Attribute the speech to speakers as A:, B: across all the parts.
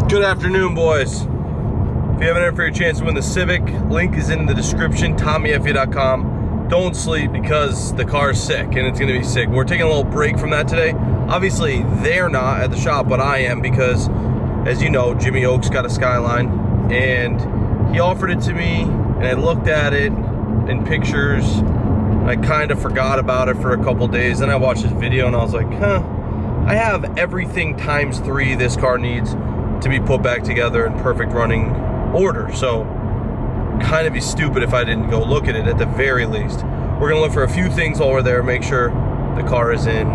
A: Good afternoon, boys. If you haven't entered for your chance to win the Civic, link is in the description, tommyfyeah.com. Don't sleep because the car's sick and it's gonna be sick. We're taking a little break from that today. Obviously, they're not at the shop, but I am because, as you know, Jimmy Oaks got a Skyline and he offered it to me and I looked at it in pictures. I kind of forgot about it for a couple days. Then I watched this video and I was like, I have everything times 3 this car needs to be put back together in perfect running order. So kind of be stupid if I didn't go look at it at the very least. We're gonna look for a few things while we're there, make sure the car is in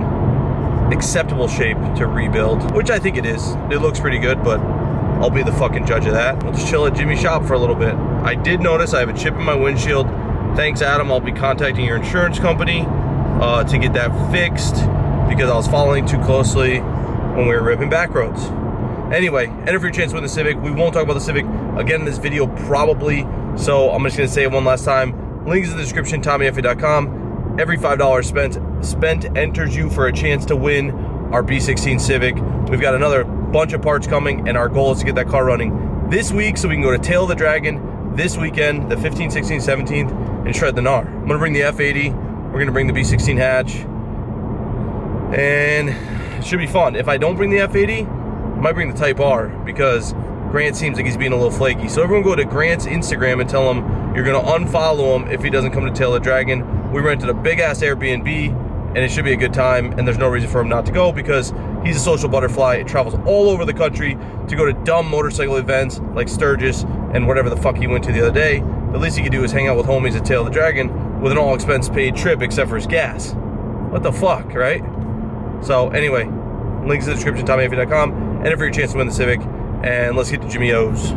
A: acceptable shape to rebuild, which I think it is. It looks pretty good, but I'll be the fucking judge of that. We'll just chill at Jimmy's shop for a little bit. I did notice I have a chip in my windshield. Thanks, Adam. I'll be contacting your insurance company to get that fixed because I was following too closely when we were ripping back roads. Anyway, enter for your chance to win the Civic. We won't talk about the Civic again in this video, probably. So I'm just gonna say it one last time. Links in the description, tommyfyeah.com. Every $5 spent enters you for a chance to win our B16 Civic. We've got another bunch of parts coming, and our goal is to get that car running this week so we can go to Tail of the Dragon this weekend, the 15th, 16th, 17th, and shred the gnar. I'm gonna bring the F80. We're gonna bring the B16 hatch, and it should be fun. If I don't bring the F80, I might bring the Type R because Grant seems like he's being a little flaky. So everyone go to Grant's Instagram and tell him you're gonna unfollow him if he doesn't come to Tail of the Dragon. We rented a big ass Airbnb and it should be a good time, and there's no reason for him not to go because he's a social butterfly. It travels all over the country to go to dumb motorcycle events like Sturgis and whatever the fuck he went to the other day. The least he could do is hang out with homies at Tail of the Dragon with an all expense paid trip except for his gas. What the fuck, right? So anyway, links in the description, tommyfyeah.com. Enter for your chance to win the Civic, and let's get to Jimmy O's.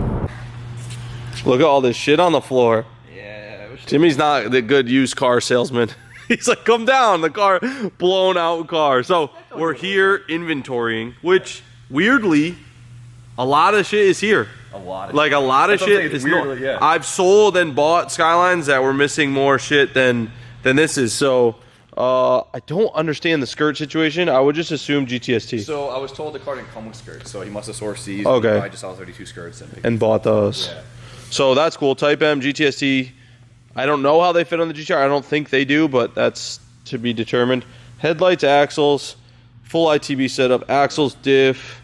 A: Look at all this shit on the floor.
B: Yeah.
A: Jimmy's not the good used car salesman. He's like, come down, the car, blown out car. So we're here inventorying, which weirdly, a lot of shit is here.
B: A lot
A: of shit is
B: weirdly, yeah.
A: I've sold and bought Skylines that were missing more shit than this is. So I don't understand the skirt situation. I would just assume GTST.
B: So I was told the car didn't come with skirts, so he must have sourced these.
A: Okay.
B: I just saw 32 skirts
A: and bought those.
B: Yeah.
A: So that's cool. Type M, GTST. I don't know how they fit on the GTR. I don't think they do, but that's to be determined. Headlights, axles, full ITB setup, axles, diff,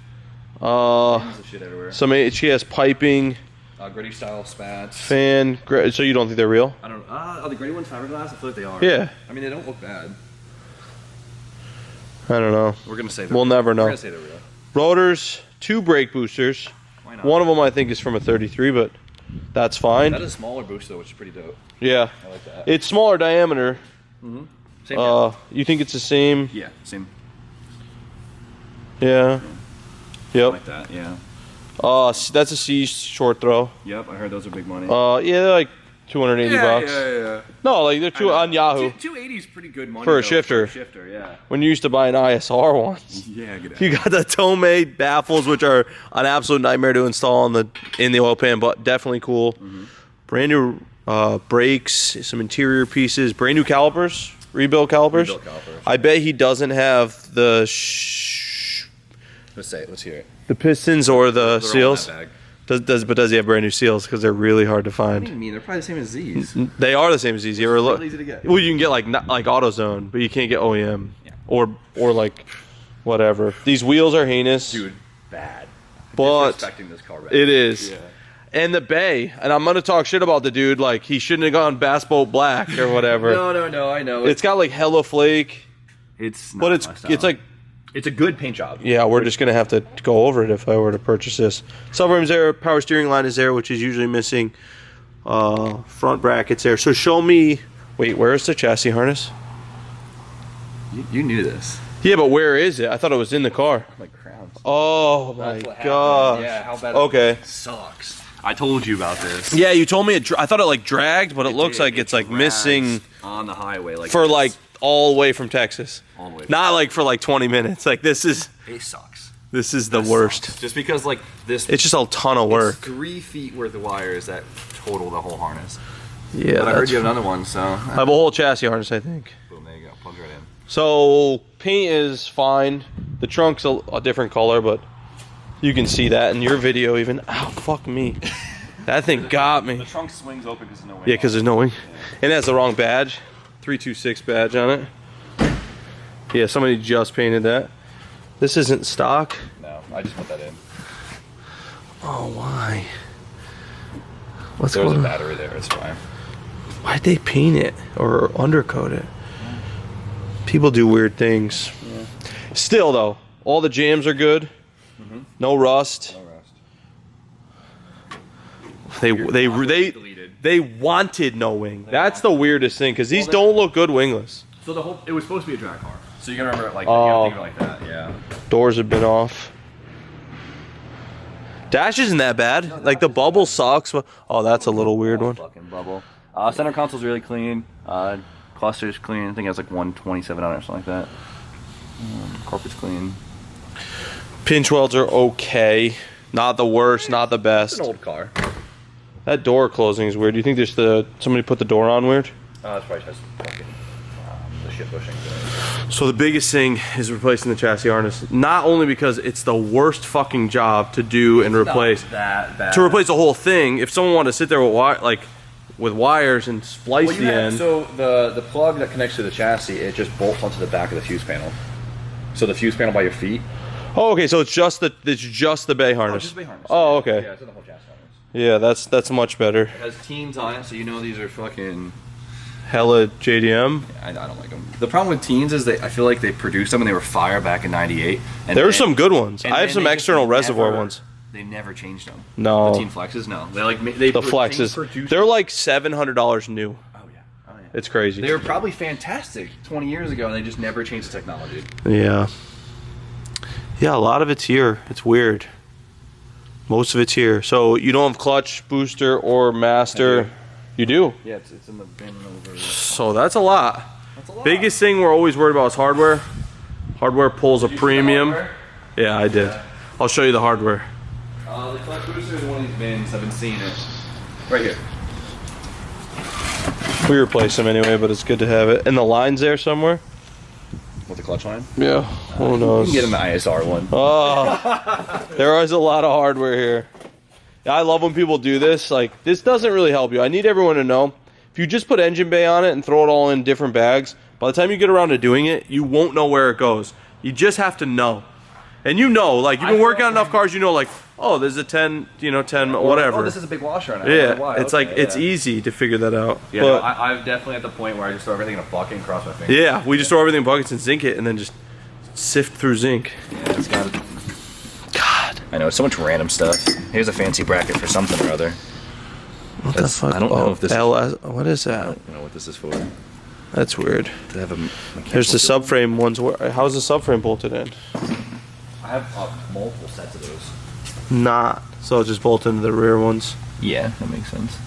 A: some HES piping,
B: gritty style spats,
A: fan. So you don't think they're real?
B: I don't know. Are the gritty ones fiberglass? I feel like they are.
A: Yeah.
B: I mean, they don't look bad.
A: I don't know.
B: We're gonna say they're
A: we'll
B: real.
A: never know.
B: We're gonna say they're real.
A: Rotors, 2 brake boosters.
B: Why not?
A: One of them I think is from a 33, but that's fine.
B: That is a smaller booster, which is pretty dope.
A: Yeah.
B: I like that.
A: It's smaller diameter.
B: Mm-hmm. Same here.
A: You think it's the same?
B: Yeah, same.
A: Yeah. Yep.
B: Like that, yeah.
A: That's a C short throw.
B: Yep, I heard those are big money.
A: Yeah, they're like 280 bucks.
B: Yeah.
A: No, like they're on Yahoo.
B: 280 is pretty good money
A: for a
B: though,
A: shifter.
B: For a shifter, yeah.
A: When you used to buy an ISR once.
B: Yeah, good.
A: You got the Tomei baffles, which are an absolute nightmare to install in the oil pan, but definitely cool.
B: Mm-hmm.
A: Brand new brakes, some interior pieces, brand new calipers, rebuilt calipers. I bet he doesn't have the
B: Let's hear it.
A: the pistons or the
B: They're
A: seals.
B: all in that bag.
A: Does he have brand new seals? Because they're really hard to
B: What
A: find.
B: do you mean? They're probably the same as these.
A: They are the same as these. You ever look?
B: Really easy to get.
A: Well, you can get like AutoZone, but you can't get OEM.
B: Yeah.
A: or like whatever. These wheels are heinous,
B: Dude, bad.
A: but
B: Disrespecting this car bad.
A: it is.
B: Yeah.
A: And the bay, and I'm gonna talk shit about the dude. Like he shouldn't have gone Bass Boat Black or whatever.
B: No, I know.
A: It's got like hella flake,
B: It's not
A: but
B: my style.
A: it's like.
B: It's a good paint job.
A: Yeah, we're just gonna have to go over it if I were to purchase this. Subframe's there, power steering line is there, which is usually missing. Front brackets there. So show me. Wait, where is the chassis harness?
B: You knew this.
A: Yeah, but where is it? I thought it was in the car.
B: Like crowns.
A: Oh my
B: That's what
A: god.
B: happened. Yeah, how bad.
A: Okay.
B: It sucks. I told you about this.
A: Yeah, you told me I thought it like dragged, but it looks like it's like
B: drags
A: missing
B: on the highway like
A: for
B: this.
A: like all the way from Texas.
B: All the way.
A: Not like for like 20 minutes. Like this is
B: It sucks.
A: the worst.
B: Sucks. Just because like this.
A: It's just a ton of work.
B: 3 feet worth of wires that total the whole harness.
A: Yeah,
B: But I heard
A: that's-
B: you have another one, so.
A: I have a whole chassis harness, I think.
B: Boom, there you go. Plugs right in.
A: So paint is fine. The trunk's a different color, but You can see that in your video even. Ow, fuck me. That thing got me.
B: The trunk swings open because there's no wing.
A: Yeah, because there's no wing. And it has the wrong badge. 326 badge on it. Yeah, somebody just painted that. This isn't stock.
B: No, I just put that in.
A: Oh, why? What's
B: There was
A: going
B: a
A: on?
B: battery there, it's fine.
A: Why'd they paint it or undercoat it? People do weird things.
B: Yeah.
A: Still though, all the jams are good. No rust.
B: No rust.
A: They wanted no wing. That's the weirdest thing because these don't look good wingless.
B: So it was supposed to be a drag car. So you gotta remember it like,
A: Oh.
B: you gotta think of it like that, yeah.
A: Doors have been off. Dash isn't that bad.
B: No,
A: Like the bubble sucks. But, oh, that's a little weird one.
B: Fucking bubble. Center console's really clean. Cluster's clean. I think it has like 127 on it or something like that. Corporate's clean.
A: Pinch welds are okay. Not the worst, not the best.
B: It's an old car.
A: That door closing is weird. Do you think there's somebody put the door on weird?
B: That's probably just fucking the shit bushing.
A: So the biggest thing is replacing the chassis harness. Not only because it's the worst fucking job to do and replace.
B: That bad.
A: To replace the whole thing, if someone wanted to sit there with wires and splice the end.
B: So the plug that connects to the chassis, it just bolts onto the back of the fuse panel. So the fuse panel by your feet.
A: Oh, okay. So it's just the bay harness.
B: Just the bay harness.
A: Oh, okay.
B: Yeah, it's in the whole chassis harness.
A: Yeah, that's much better.
B: It has teens on it, so you know these are fucking.
A: Hella JDM.
B: I don't like them. The problem with teens is I feel like they produced them and they were fire back in '98.
A: There were some good ones. I have some external reservoir ones.
B: They never changed them.
A: No.
B: The teen flexes, no. The
A: flexes. They're like $700 new.
B: Oh yeah.
A: It's crazy.
B: They were probably fantastic 20 years ago, and they just never changed the technology.
A: Yeah. Yeah, a lot of it's here. It's weird. Most of it's here. So you don't have clutch, booster, or master. You do?
B: Yeah, it's in the bin over.
A: So that's a lot.
B: That's a lot.
A: Biggest thing we're always worried about is hardware. Hardware pulls a premium. Yeah, I did.
B: Yeah.
A: I'll show you the hardware.
B: The clutch booster is one of these bins. I've been seeing it. Right here.
A: We replace them anyway, but it's good to have it. And the line's there somewhere?
B: With the clutch line?
A: Yeah. Who knows?
B: You can get an ISR one.
A: Oh, there is a lot of hardware here. I love when people do this. Like, this doesn't really help you. I need everyone to know, if you just put engine bay on it and throw it all in different bags, by the time you get around to doing it, you won't know where it goes. You just have to know. And you know, like, you've been working on enough cars, you know, like, oh, there's a 10, 10, whatever.
B: Oh, this is a big washer on it.
A: Yeah,
B: Why?
A: it's
B: Okay,
A: like, it's easy to figure that out.
B: Yeah,
A: But,
B: no, I'm definitely at the point where I just throw everything in a bucket and cross my fingers.
A: yeah, we just throw everything in buckets and zinc it and then just sift through zinc.
B: Yeah, it's got it.
A: God.
B: I know, so much random stuff. Here's a fancy bracket for something or other.
A: What the fuck?
B: I don't know if this
A: LS, what is
B: I
A: that?
B: don't know what this is for.
A: That's weird.
B: To have a
A: There's the subframe ones. How's the subframe bolted in?
B: I have multiple sets of those.
A: Not. So it just bolt into the rear ones.
B: Yeah, that makes sense.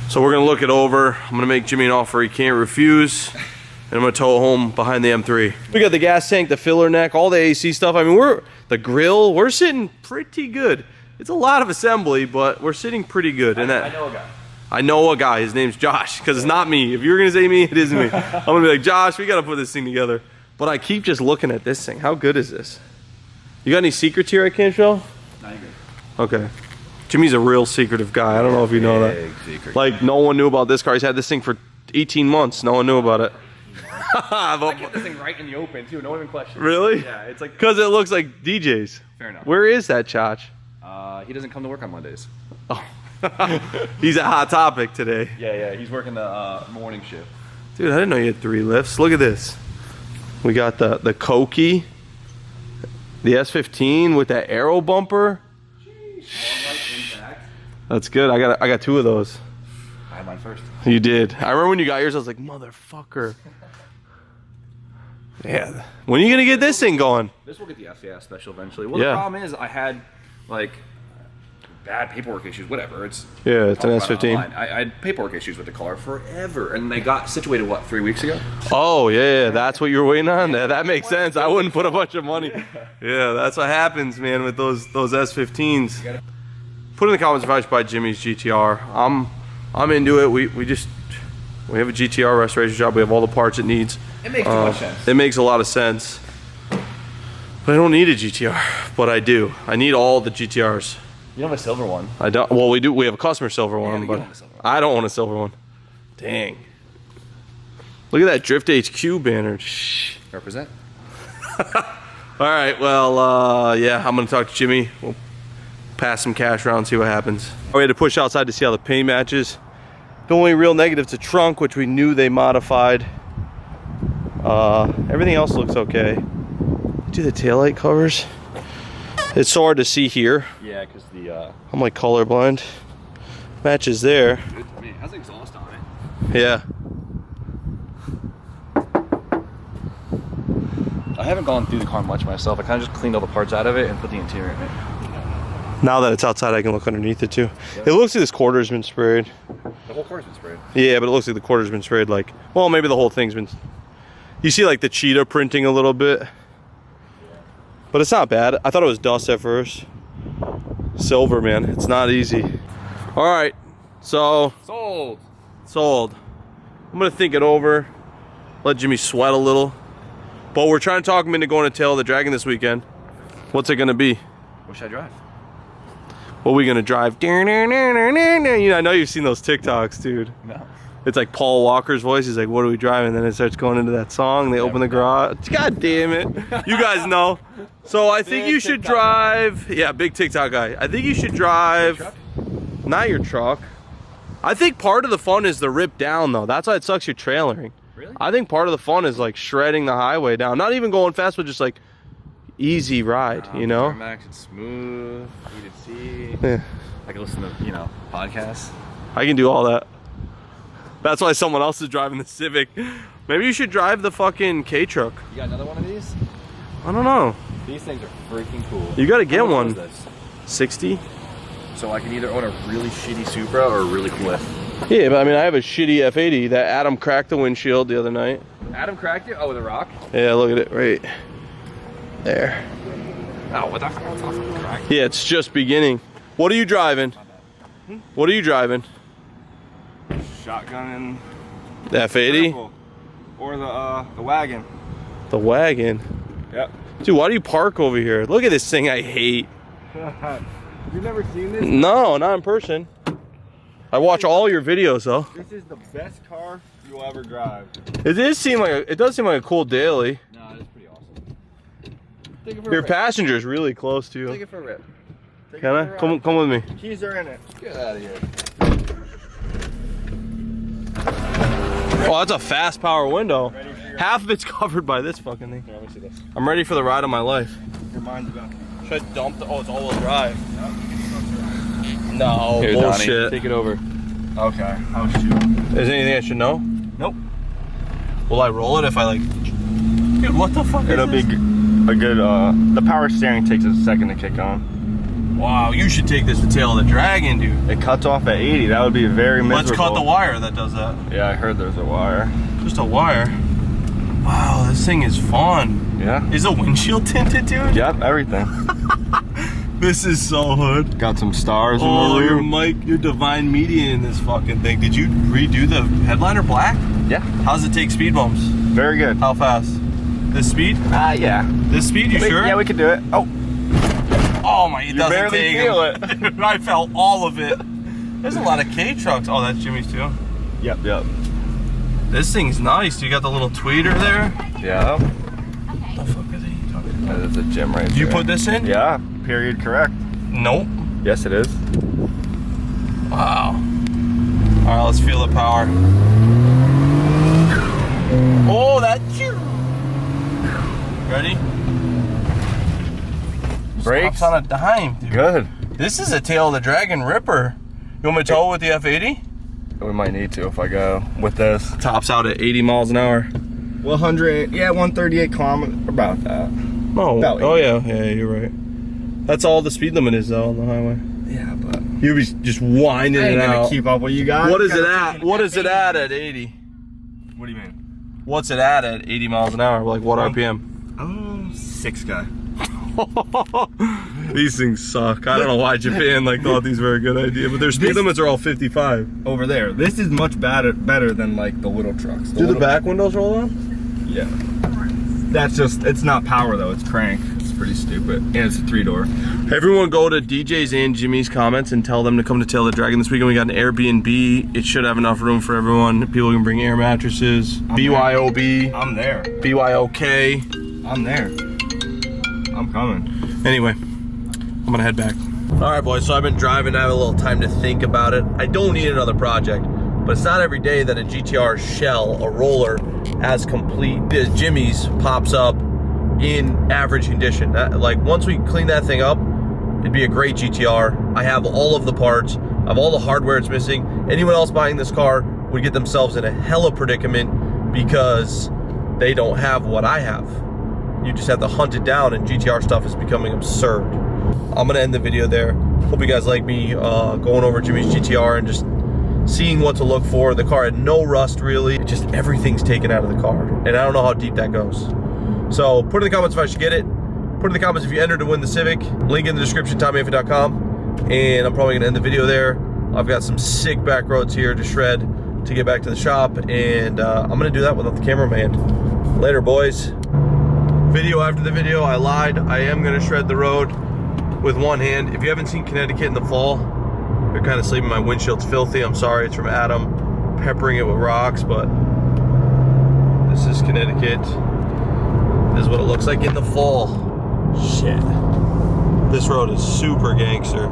A: So we're gonna look it over. I'm gonna make Jimmy an offer he can't refuse. And I'm gonna tow it home behind the M3. We got the gas tank, the filler neck, all the AC stuff. I mean, the grill, we're sitting pretty good. It's a lot of assembly, but we're sitting pretty good. And
B: I know a guy.
A: I know a guy, his name's Josh, because it's not me. If you're gonna say me, it is me. I'm gonna be like, Josh, we gotta put this thing together. But I keep just looking at this thing. How good is this? You got any secrets here I can't show?
B: No, you're good.
A: Okay. Jimmy's a real secretive guy. I don't know if you know that.
B: Big secret.
A: Like, no one knew about this car. He's had this thing for 18 months. No one knew about it.
B: I kept this thing right in the open too. No one even questioned.
A: Really?
B: Yeah, it's like.
A: Because it looks like DJ's.
B: Fair enough.
A: Where is that Chach?
B: He doesn't come to work on Mondays.
A: Oh. He's a hot topic today.
B: Yeah, he's working the morning shift.
A: Dude, I didn't know you had 3 lifts. Look at this. We got the Koki, the S15 with that aero bumper. That's good. I got 2 of those.
B: I had mine first.
A: You did. I remember when you got yours, I was like, motherfucker. Yeah. When are you gonna get this thing going?
B: This will get the FAS special eventually. Well,
A: Yeah.
B: the problem is I had like bad paperwork issues. Whatever. It's
A: Yeah, it's an
B: talk about it
A: S15.
B: online. I had paperwork issues with the car forever, and they got situated 3 weeks ago.
A: Oh yeah, that's what you were waiting on. That makes sense. I wouldn't put a bunch of money. Yeah, that's what happens, man, with those S15s. Put in the comments if I should buy Jimmy's GTR. I'm into it. We have a GTR restoration job. We have all the parts it needs.
B: It makes too much sense.
A: It makes a lot of sense. But I don't need a GTR, but I do. I need all the GTRs.
B: You don't have a silver one.
A: I don't. Well, we do. We have a customer silver one, but
B: silver one.
A: I don't want a silver one. Dang. Look at that Drift HQ banner. Shh.
B: Represent.
A: All right. Well, yeah. I'm gonna talk to Jimmy. We'll pass some cash around, see what happens. We had to push outside to see how the paint matches. The only real negative's the trunk, which we knew they modified. Everything else looks okay. Do the taillight covers. It's so hard to see here.
B: Yeah, because the
A: I'm like colorblind. Matches there.
B: good to me. It has exhaust on it.
A: Yeah.
B: I haven't gone through the car much myself. I kind of just cleaned all the parts out of it and put the interior in it.
A: Now that it's outside, I can look underneath it too. It looks like this quarter's been sprayed.
B: The whole car's been sprayed.
A: Yeah, but it looks like the quarter's been sprayed. Like, well, maybe the whole thing's been. You see like the cheetah printing a little bit. But it's not bad. I thought it was dust at first. Silver, man. It's not easy. All right. So. Sold. I'm going to think it over. Let Jimmy sweat a little. But we're trying to talk him into going to Tail of the Dragon this weekend. What's it going to be?
B: What should I drive?
A: What are we going to drive? You know, I know you've seen those TikToks, dude.
B: No.
A: It's like Paul Walker's voice. He's like, what are we driving? And then it starts going into that song. They open the garage. God damn it. You guys know. So I think you should drive. Yeah, big TikTok guy. I think you should drive. Not your truck. I think part of the fun is the rip down, though. That's why it sucks you're trailering.
B: Really?
A: I think part of the fun is like shredding the highway down. Not even going fast, but just like easy ride, you know?
B: Max, it's smooth, heated seat.
A: Yeah.
B: I can listen to, podcasts.
A: I can do all that. That's why someone else is driving the Civic. Maybe you should drive the fucking K-truck.
B: You got another one of these?
A: I don't know.
B: These things are freaking cool.
A: You gotta get
B: How much
A: one.
B: is this?
A: 60?
B: So I can either own a really shitty Supra or a really cool F.
A: Yeah, but I mean, I have a shitty F80 that Adam cracked the windshield the other night.
B: Adam cracked it? Oh, with a rock?
A: Yeah, look at it right there.
B: Oh, what the fuck? It's awesome. Cracked.
A: Yeah, it's just beginning. What are you driving? What are you driving?
C: Shotgun and
A: The F80?
C: purple. Or the wagon.
A: The wagon?
C: Yep.
A: Dude, why do you park over here? Look at this thing I hate.
C: You've never seen this?
A: No, not in person. I watch all your videos though.
C: This is the best car you'll ever drive.
A: It does seem like a cool daily.
B: No, it's pretty awesome. Take it for
A: Your
B: a rip.
A: passenger's really close to
B: Take
A: you.
B: it for a rip. Take
A: Can
B: it
A: I?
B: for a
A: Come
B: ride.
A: with me.
C: Keys are in it.
B: Get out of here.
A: Oh, that's a fast power window.
C: Ready for your...
A: Half of it's covered by this fucking thing.
C: Here, let me see this.
A: I'm ready for the ride of my life.
C: Your mind's about to...
A: Should I dump the... Oh, it's all-wheel drive. No,
B: Here,
A: bullshit.
B: Donnie, take it over.
C: Okay, I'll shoot.
A: Is there anything I should know?
C: Nope.
A: Will I roll it if I like... Dude, what the fuck
C: It'll be
A: is this?
C: a good, the power steering takes a second to kick on.
A: Wow, you should take this to Tail of the Dragon, dude.
C: It cuts off at 80. That would be very miserable.
A: Let's cut the wire that does that.
C: Yeah, I heard there's a wire.
A: Just a wire. Wow, this thing is fun.
C: Yeah.
A: Is the windshield tinted, dude?
C: Yep, everything.
A: This is so hood.
C: Got some stars in
A: Oh,
C: the
A: your
C: rear.
A: mic, your divine median in this fucking thing. Did you redo the headliner black?
C: Yeah,
A: How's it take speed bumps?
C: very good.
A: How fast? This speed?
C: Yeah.
A: This speed, you sure?
C: Yeah, we could do it. Oh,
A: Oh my, it
C: you
A: doesn't
C: barely
A: take
C: feel
A: them.
C: it.
A: I felt all of it. There's a lot of K trucks. Oh, that's Jimmy's too.
C: Yep.
A: This thing's nice. You got the little tweeter there.
C: Yeah.
A: What the fuck is he talking about?
C: There's a gym right
A: Did you
C: there.
A: put this in?
C: Yeah, period correct.
A: Nope.
C: Yes, it is.
A: Wow. All right, let's feel the power. Oh, that. Ready?
C: Brakes.
A: Stops on a dime, dude.
C: Good.
A: This is a Tail of the Dragon ripper. You want me to tow it with the F80?
C: We might need to if I go with this.
A: Tops out at 80 miles an hour.
C: 138 kilometers, about that.
A: Oh,
C: About
A: oh yeah, you're right. That's all the speed limit is though on the highway.
C: Yeah, but
A: You'll be just winding
C: I ain't
A: it
C: gonna
A: out.
C: keep up with you guys.
A: What is
C: You
A: it
C: gotta
A: at?
C: take
A: What
C: an
A: is it
C: F80.
A: at 80?
C: What do you mean?
A: What's it at 80 miles an hour? Like what RPM?
C: 6 guy.
A: These things suck. I don't know why Japan thought these were a good idea, but their speed
C: This-
A: limits are all 55.
C: Over there. This is much better than like the little trucks.
A: Do the back windows roll on?
C: Yeah. That's just, it's not power though, it's crank. It's pretty stupid. And it's a 3-door.
A: Everyone go to DJ's and Jimmy's comments and tell them to come to Tail the Dragon this weekend. We got an Airbnb. It should have enough room for everyone. People can bring air mattresses. BYOB.
C: I'm there.
A: BYOK.
C: I'm there. I'm coming.
A: Anyway, I'm gonna head back. All right, boys, so I've been driving. I have a little time to think about it. I don't need another project, but it's not every day that a GTR shell, a roller, as complete as Jimmy's pops up in average condition. Like, once we clean that thing up, it'd be a great GTR. I have all of the parts. I have all the hardware it's missing. Anyone else buying this car would get themselves in a hella predicament because they don't have what I have. You just have to hunt it down, and GTR stuff is becoming absurd. I'm gonna end the video there. Hope you guys like me going over Jimmy's GTR and just seeing what to look for. The car had no rust really. It just everything's taken out of the car, and I don't know how deep that goes. So put in the comments if I should get it. Put in the comments if you entered to win the Civic. Link in the description, tommyfyeah.com. And I'm probably gonna end the video there. I've got some sick back roads here to shred to get back to the shop, and I'm gonna do that without the cameraman. Later, boys. Video after the video, I lied. I am gonna shred the road with one hand. If you haven't seen Connecticut in the fall, you're kind of sleeping. My windshield's filthy. I'm sorry. It's from Adam peppering it with rocks, but this is Connecticut. This is what it looks like in the fall. Shit. This road is super gangster.